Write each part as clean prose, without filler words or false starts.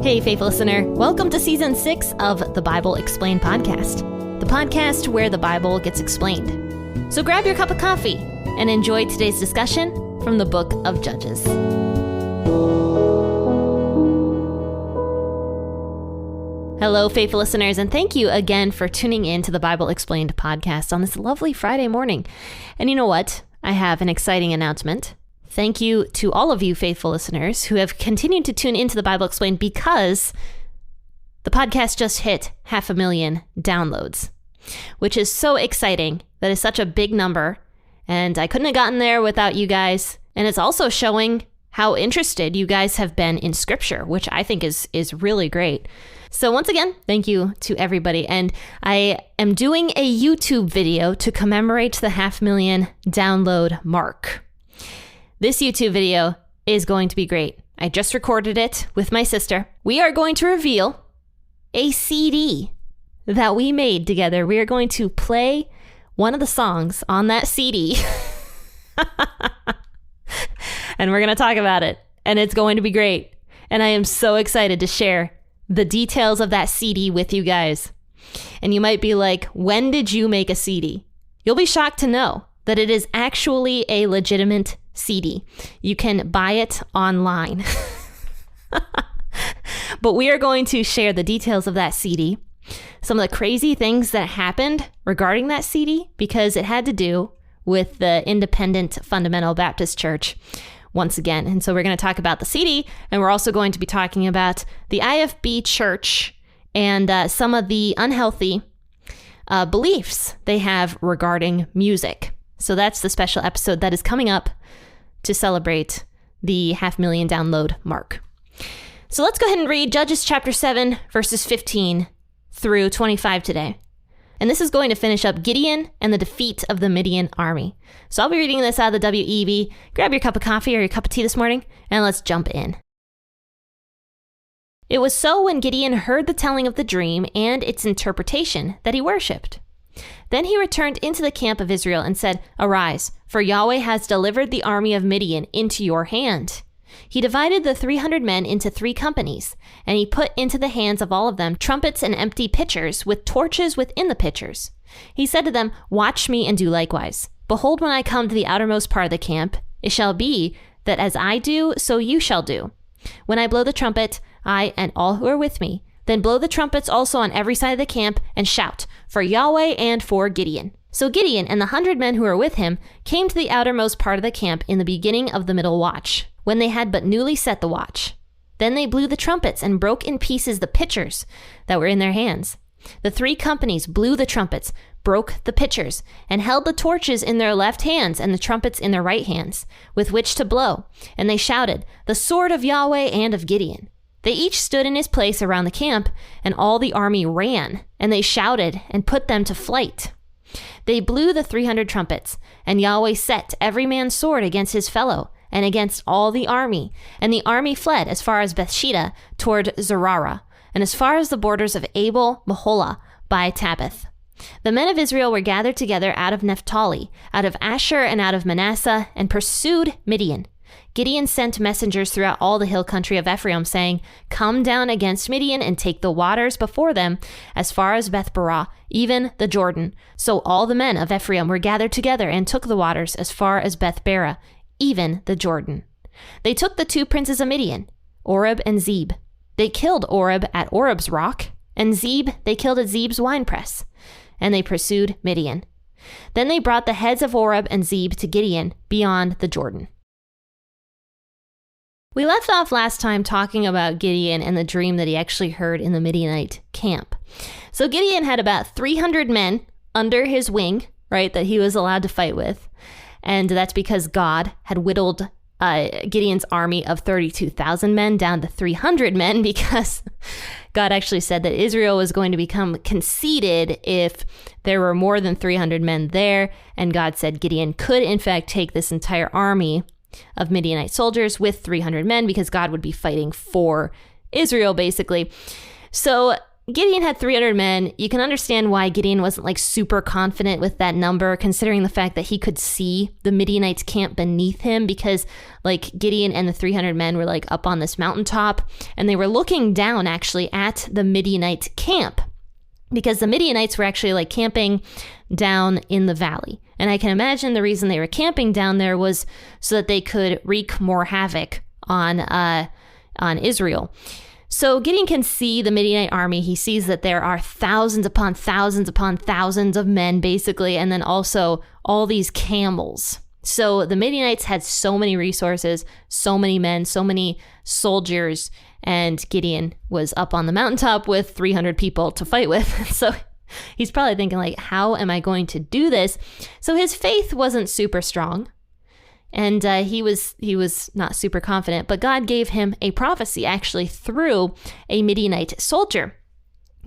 Hey, faithful listener. Welcome to Season 6 of the Bible Explained podcast, the podcast where the Bible gets explained. So grab your cup of coffee and enjoy today's discussion from the book of Judges. Hello, faithful listeners, and thank you again for tuning in to the Bible Explained podcast on this lovely Friday morning. And you know what? I have an exciting announcement. Thank you to all of you faithful listeners who have continued to tune into the Bible Explained because the podcast just hit 500,000 downloads, which is so exciting. That is such a big number, and I couldn't have gotten there without you guys. And it's also showing how interested you guys have been in Scripture, which I think is really great. So once again, thank you to everybody. And I am doing a YouTube video to commemorate the 500,000 download mark. This YouTube video is going to be great. I just recorded it with my sister. We are going to reveal a CD that we made together. We are going to play one of the songs on that CD. And we're going to talk about it. And it's going to be great. And I am so excited to share the details of that CD with you guys. And you might be like, when did you make a CD? You'll be shocked to know that it is actually a legitimate CD. You can buy it online. But we are going to share the details of that CD, some of the crazy things that happened regarding that CD, because it had to do with the Independent Fundamental Baptist Church once again. And so we're going to talk about the CD, and we're also going to be talking about the IFB Church and some of the unhealthy beliefs they have regarding music. So that's the special episode that is coming up to celebrate the 500,000 download mark. So let's go ahead and read Judges chapter 7, verses 15 through 25 today. And this is going to finish up Gideon and the defeat of the Midian army. So I'll be reading this out of the WEB. Grab your cup of coffee or your cup of tea this morning, and let's jump in. It was so when Gideon heard the telling of the dream and its interpretation that he worshipped. Then he returned into the camp of Israel and said, "Arise, for Yahweh has delivered the army of Midian into your hand." He divided the 300 men into 3 companies, and he put into the hands of all of them trumpets and empty pitchers with torches within the pitchers. He said to them, "Watch me and do likewise. Behold, when I come to the outermost part of the camp, it shall be that as I do, so you shall do. When I blow the trumpet, I and all who are with me, then blow the trumpets also on every side of the camp and shout, for Yahweh and for Gideon." So Gideon and the 100 men who were with him came to the outermost part of the camp in the beginning of the middle watch, when they had but newly set the watch. Then they blew the trumpets and broke in pieces the pitchers that were in their hands. The 3 companies blew the trumpets, broke the pitchers, and held the torches in their left hands and the trumpets in their right hands, with which to blow. And they shouted, "The sword of Yahweh and of Gideon." They each stood in his place around the camp, and all the army ran, and they shouted and put them to flight. They blew the 300 trumpets, and Yahweh set every man's sword against his fellow, and against all the army. And the army fled as far as Bethsheba toward Zerara, and as far as the borders of Abel Meholah by Tabbath. The men of Israel were gathered together out of Naphtali, out of Asher, and out of Manasseh, and pursued Midian. Gideon sent messengers throughout all the hill country of Ephraim, saying, "Come down against Midian and take the waters before them as far as Beth-barah, even the Jordan." So all the men of Ephraim were gathered together and took the waters as far as Beth-barah, even the Jordan. They took the 2 princes of Midian, Oreb and Zeb. They killed Oreb at Oreb's rock, and Zeb they killed at Zeb's winepress, and they pursued Midian. Then they brought the heads of Oreb and Zeb to Gideon beyond the Jordan. We left off last time talking about Gideon and the dream that he actually heard in the Midianite camp. So Gideon had about 300 men under his wing, right, that he was allowed to fight with. And that's because God had whittled Gideon's army of 32,000 men down to 300 men, because God actually said that Israel was going to become conceited if there were more than 300 men there. And God said Gideon could, in fact, take this entire army of Midianite soldiers with 300 men, because God would be fighting for Israel, basically. So Gideon had 300 men. You can understand why Gideon wasn't like super confident with that number, considering the fact that he could see the Midianites' camp beneath him, because like Gideon and the 300 men were like up on this mountaintop, and they were looking down actually at the Midianite camp, because the Midianites were actually like camping down in the valley. And I can imagine the reason they were camping down there was so that they could wreak more havoc on Israel. So Gideon can see the Midianite army. He sees that there are thousands upon thousands upon thousands of men, basically, and then also all these camels. So the Midianites had so many resources, so many men, so many soldiers, and Gideon was up on the mountaintop with 300 people to fight with. So he's probably thinking, like, how am I going to do this? So his faith wasn't super strong. And he was not super confident, but God gave him a prophecy actually through a Midianite soldier.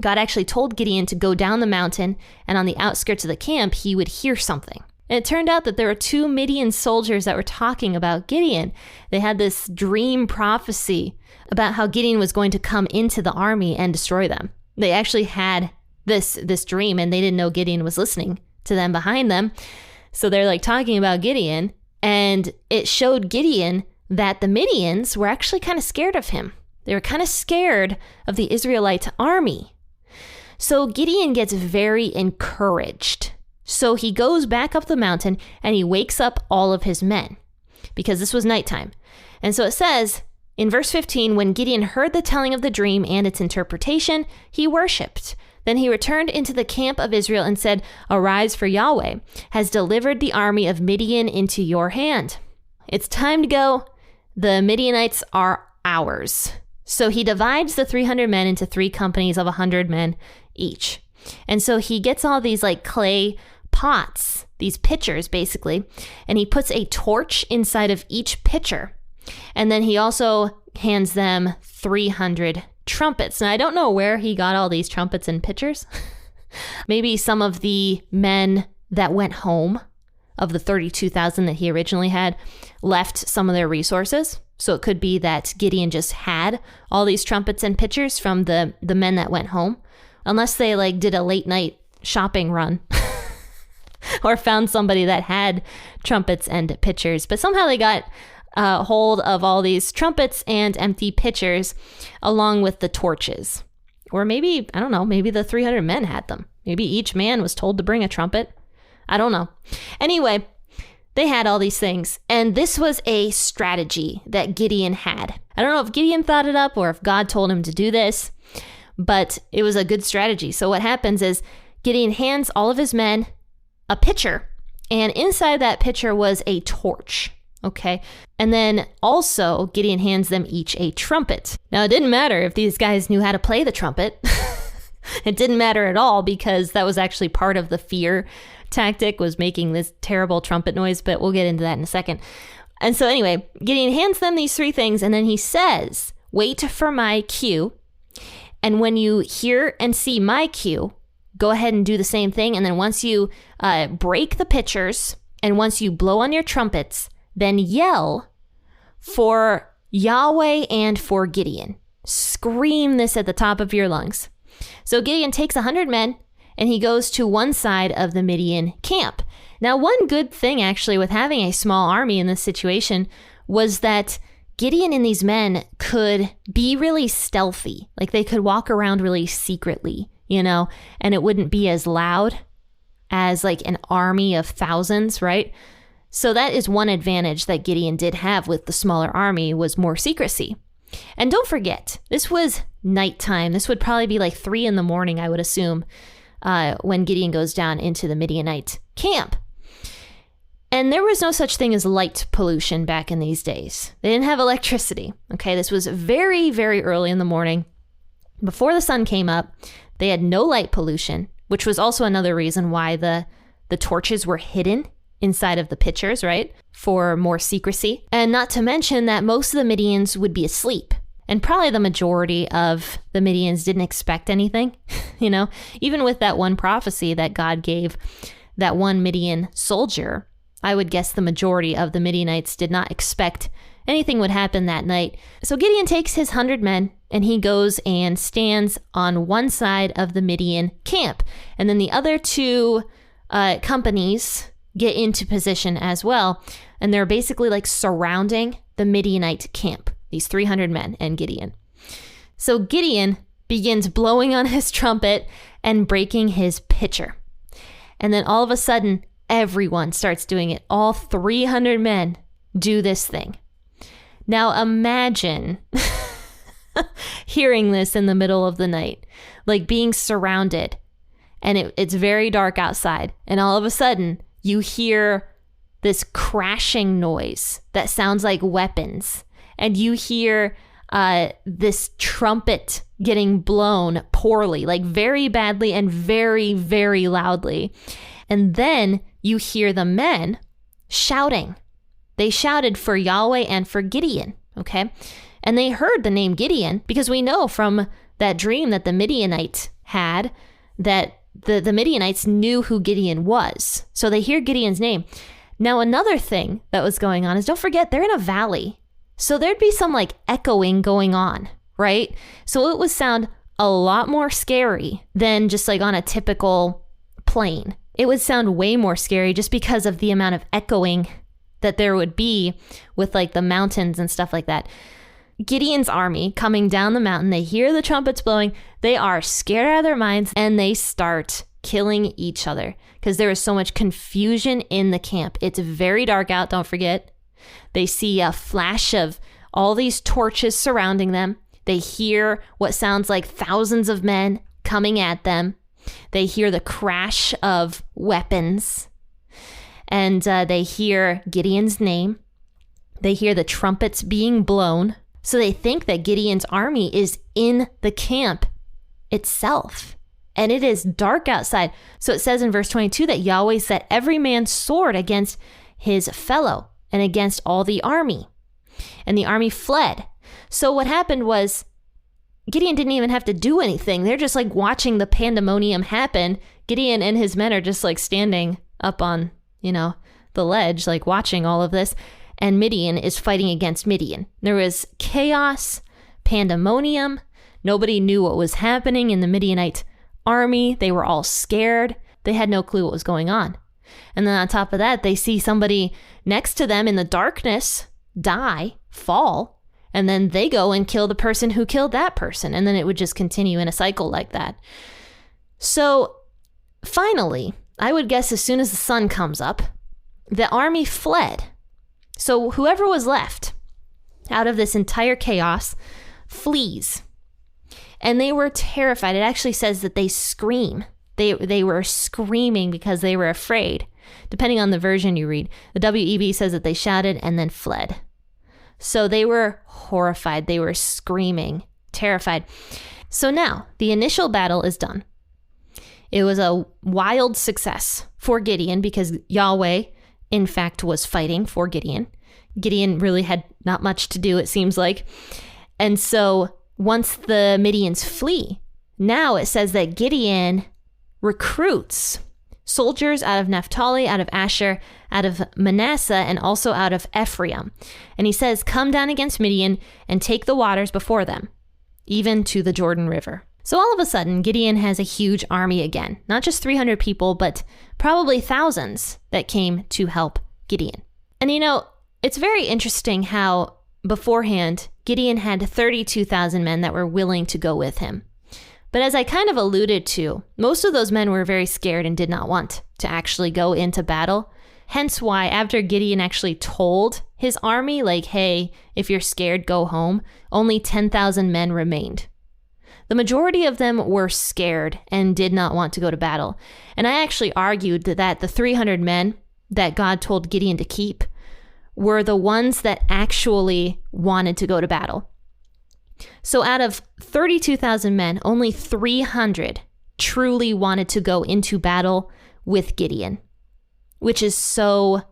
God actually told Gideon to go down the mountain, and on the outskirts of the camp, he would hear something. And it turned out that there were 2 Midian soldiers that were talking about Gideon. They had this dream prophecy about how Gideon was going to come into the army and destroy them. They actually had this dream, and they didn't know Gideon was listening to them behind them. So they're like talking about Gideon. And it showed Gideon that the Midians were actually kind of scared of him. They were kind of scared of the Israelite army. So Gideon gets very encouraged. So he goes back up the mountain and he wakes up all of his men, because this was nighttime. And so it says in verse 15, when Gideon heard the telling of the dream and its interpretation, he worshipped. Then he returned into the camp of Israel and said, "Arise, for Yahweh has delivered the army of Midian into your hand. It's time to go. The Midianites are ours." So he divides the 300 men into 3 companies of 100 men each. And so he gets all these like clay pots, these pitchers basically, and he puts a torch inside of each pitcher. And then he also hands them 300 trumpets. Now, I don't know where he got all these trumpets and pitchers. Maybe some of the men that went home, of the 32,000 that he originally had, left some of their resources. So it could be that Gideon just had all these trumpets and pitchers from the men that went home, unless they like did a late night shopping run or found somebody that had trumpets and pitchers. But somehow they got hold of all these trumpets and empty pitchers along with the torches. Or maybe, I don't know, maybe the 300 men had them. Maybe each man was told to bring a trumpet. I don't know. Anyway, they had all these things. And this was a strategy that Gideon had. I don't know if Gideon thought it up or if God told him to do this, but it was a good strategy. So what happens is Gideon hands all of his men a pitcher, and inside that pitcher was a torch. Okay. And then also Gideon hands them each a trumpet. Now, it didn't matter if these guys knew how to play the trumpet. It didn't matter at all, because that was actually part of the fear tactic, was making this terrible trumpet noise, but we'll get into that in a second. And so anyway, Gideon hands them these 3 things, and then he says, "Wait for my cue. And when you hear and see my cue, go ahead and do the same thing. And then once you break the pitchers and once you blow on your trumpets, then yell for Yahweh and for Gideon. Scream this at the top of your lungs." So Gideon takes 100 men and he goes to one side of the Midian camp. Now, one good thing actually with having a small army in this situation was that Gideon and these men could be really stealthy. Like they could walk around really secretly, you know, and it wouldn't be as loud as like an army of thousands, right? So that is one advantage that Gideon did have with the smaller army, was more secrecy. And don't forget, this was nighttime. This would probably be like 3 a.m, I would assume, when Gideon goes down into the Midianite camp. And there was no such thing as light pollution back in these days. They didn't have electricity. Okay, this was very, very early in the morning. Before the sun came up, they had no light pollution, which was also another reason why the torches were hidden inside of the pitchers, right? For more secrecy. And not to mention that most of the Midians would be asleep. And probably the majority of the Midians didn't expect anything, you know? Even with that one prophecy that God gave that one Midian soldier, I would guess the majority of the Midianites did not expect anything would happen that night. So Gideon takes his 100 men and he goes and stands on one side of the Midian camp. And then the other two companies get into position as well. And they're basically like surrounding the Midianite camp, these 300 men and Gideon. So Gideon begins blowing on his trumpet and breaking his pitcher. And then all of a sudden, everyone starts doing it. All 300 men do this thing. Now imagine hearing this in the middle of the night, like being surrounded, and it's very dark outside. And all of a sudden you hear this crashing noise that sounds like weapons. And you hear this trumpet getting blown poorly, like very badly and very, very loudly. And then you hear the men shouting. They shouted for Yahweh and for Gideon, okay? And they heard the name Gideon because we know from that dream that the Midianite had that the Midianites knew who Gideon was. So they hear Gideon's name. Now, another thing that was going on is, don't forget, they're in a valley. So there'd be some like echoing going on, right? So it would sound a lot more scary than just like on a typical plain. It would sound way more scary just because of the amount of echoing that there would be with like the mountains and stuff like that. Gideon's army coming down the mountain, they hear the trumpets blowing, they are scared out of their minds, and they start killing each other because there is so much confusion in the camp. It's very dark out, don't forget. They see a flash of all these torches surrounding them. They hear what sounds like thousands of men coming at them. They hear the crash of weapons. And they hear Gideon's name. They hear the trumpets being blown. So they think that Gideon's army is in the camp itself. And it is dark outside. So it says in verse 22 that Yahweh set every man's sword against his fellow and against all the army. And the army fled. So what happened was Gideon didn't even have to do anything. They're just like watching the pandemonium happen. Gideon and his men are just like standing up on, the ledge, like watching all of this. And Midian is fighting against Midian. There was chaos, pandemonium. Nobody knew what was happening in the Midianite army. They were all scared. They had no clue what was going on. And then on top of that, they see somebody next to them in the darkness die, fall, and then they go and kill the person who killed that person. And then it would just continue in a cycle like that. So finally, I would guess as soon as the sun comes up, the army fled. So whoever was left out of this entire chaos flees. And they were terrified. It actually says that they scream. They were screaming because they were afraid. Depending on the version you read, the WEB says that they shouted and then fled. So they were horrified. They were screaming, terrified. So now the initial battle is done. It was a wild success for Gideon because Yahweh, in fact, was fighting for Gideon. Gideon really had not much to do, it seems like. And so once the Midians flee, now it says that Gideon recruits soldiers out of Naphtali, out of Asher, out of Manasseh, and also out of Ephraim. And he says, come down against Midian and take the waters before them, even to the Jordan River. So all of a sudden, Gideon has a huge army again, not just 300 people, but probably thousands that came to help Gideon. And it's very interesting how beforehand, Gideon had 32,000 men that were willing to go with him. But as I kind of alluded to, most of those men were very scared and did not want to actually go into battle. Hence why after Gideon actually told his army, like, hey, if you're scared, go home, only 10,000 men remained. The majority of them were scared and did not want to go to battle. And I actually argued that the 300 men that God told Gideon to keep were the ones that actually wanted to go to battle. So out of 32,000 men, only 300 truly wanted to go into battle with Gideon, which is so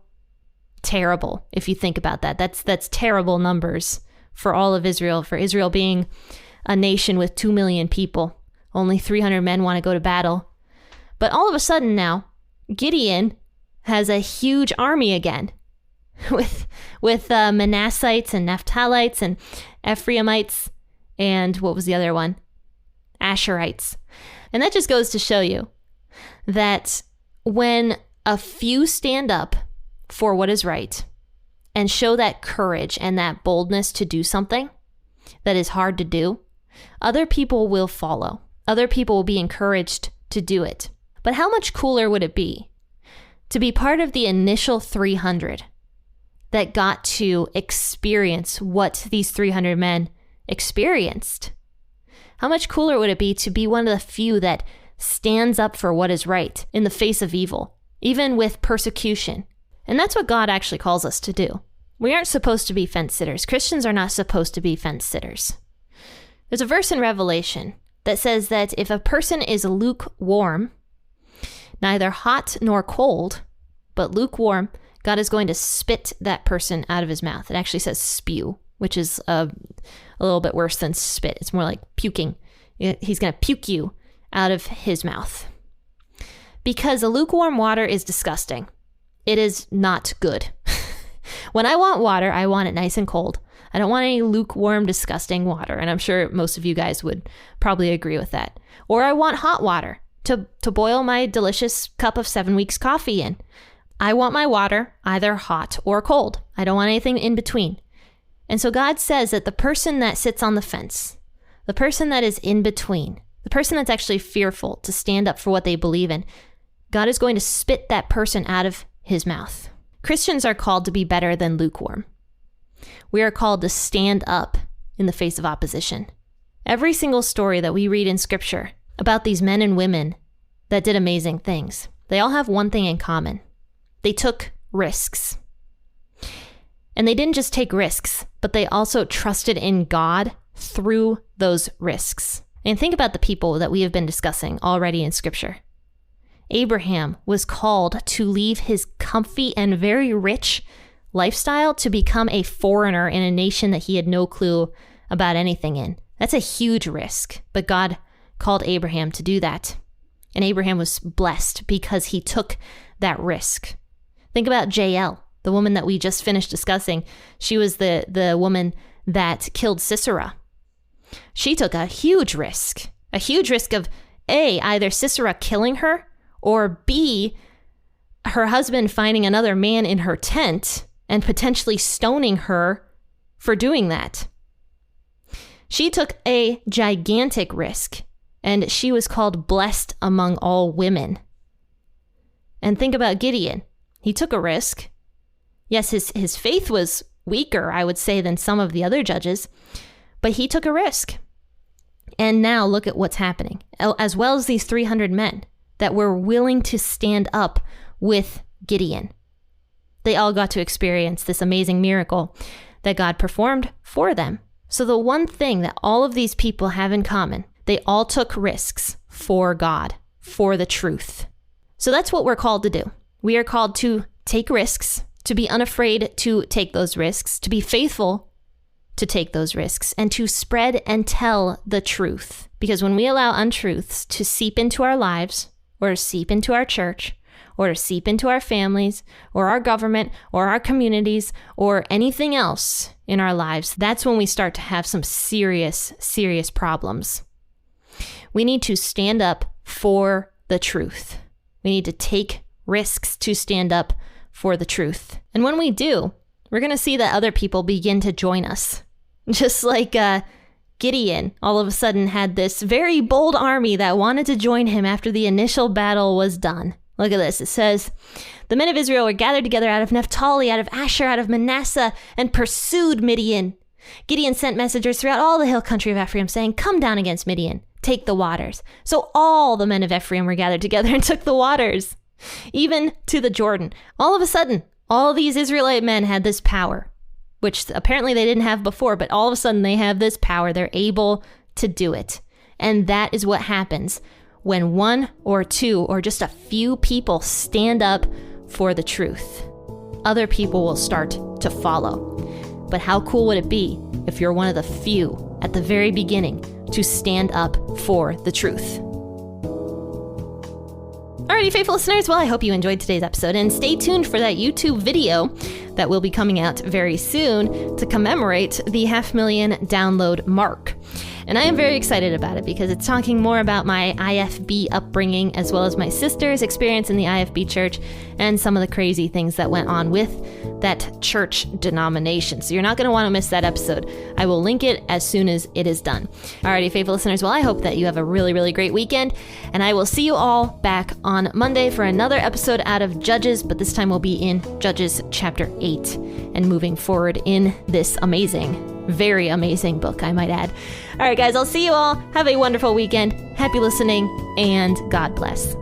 terrible if you think about that. That's terrible numbers for all of Israel, for Israel being a nation with 2 million people. Only 300 men want to go to battle. But all of a sudden now, Gideon has a huge army again with Manassites and Naphtalites and Ephraimites. and what was the other one? Asherites. And that just goes to show you that when a few stand up for what is right and show that courage and that boldness to do something that is hard to do, other people will follow. Other people will be encouraged to do it. But how much cooler would it be to be part of the initial 300 that got to experience what these 300 men experienced? How much cooler would it be to be one of the few that stands up for what is right in the face of evil, even with persecution? And that's what God actually calls us to do. We aren't supposed to be fence sitters. Christians are not supposed to be fence sitters. There's a verse in Revelation that says that if a person is lukewarm, neither hot nor cold, but lukewarm, God is going to spit that person out of his mouth. It actually says spew, which is a little bit worse than spit. It's more like puking. He's going to puke you out of his mouth. Because the lukewarm water is disgusting. It is not good. When I want water, I want it nice and cold. I don't want any lukewarm, disgusting water. And I'm sure most of you guys would probably agree with that. Or I want hot water to boil my delicious cup of 7 Weeks coffee in. I want my water either hot or cold. I don't want anything in between. And so God says that the person that sits on the fence, the person that is in between, the person that's actually fearful to stand up for what they believe in, God is going to spit that person out of his mouth. Christians are called to be better than lukewarm. We are called to stand up in the face of opposition. Every single story that we read in Scripture about these men and women that did amazing things, they all have one thing in common. They took risks. And they didn't just take risks, but they also trusted in God through those risks. And think about the people that we have been discussing already in Scripture. Abraham was called to leave his comfy and very rich lifestyle to become a foreigner in a nation that he had no clue about anything in. That's a huge risk, but God called Abraham to do that. And Abraham was blessed because he took that risk. Think about Jael, the woman that we just finished discussing. She was the woman that killed Sisera. She took a huge risk of A, either Sisera killing her, or B, her husband finding another man in her tent and potentially stoning her for doing that. She took a gigantic risk, and she was called blessed among all women. And think about Gideon. He took a risk. Yes, his faith was weaker, I would say, than some of the other judges, but he took a risk. And now look at what's happening, as well as these 300 men that were willing to stand up with Gideon. They all got to experience this amazing miracle that God performed for them. So the one thing that all of these people have in common, they all took risks for God, for the truth. So that's what we're called to do. We are called to take risks, to be unafraid to take those risks, to be faithful to take those risks, and to spread and tell the truth. Because when we allow untruths to seep into our lives, or to seep into our church, or to seep into our families, or our government, or our communities, or anything else in our lives, that's when we start to have some serious, serious problems. We need to stand up for the truth. We need to take risks to stand up for the truth. And when we do, we're going to see that other people begin to join us. Just like Gideon all of a sudden had this very bold army that wanted to join him after the initial battle was done. Look at this. It says, the men of Israel were gathered together out of Naphtali, out of Asher, out of Manasseh, and pursued Midian. Gideon sent messengers throughout all the hill country of Ephraim, saying, come down against Midian, take the waters. So all the men of Ephraim were gathered together and took the waters, even to the Jordan. All of a sudden, all these Israelite men had this power, which apparently they didn't have before, but all of a sudden they have this power. They're able to do it. And that is what happens when one or two or just a few people stand up for the truth. Other people will start to follow. But how cool would it be if you're one of the few at the very beginning to stand up for the truth? Alrighty, faithful listeners, well, I hope you enjoyed today's episode, and stay tuned for that YouTube video that will be coming out very soon to commemorate the 500,000 download mark. And I am very excited about it because it's talking more about my IFB upbringing as well as my sister's experience in the IFB church and some of the crazy things that went on with that church denomination. So you're not going to want to miss that episode. I will link it as soon as it is done. Alrighty, faithful listeners. Well, I hope that you have a really, really great weekend. And I will see you all back on Monday for another episode out of Judges, but this time we'll be in Judges chapter 8 and moving forward in this amazing, very amazing book, I might add. All right, guys, I'll see you all. Have a wonderful weekend. Happy listening, and God bless.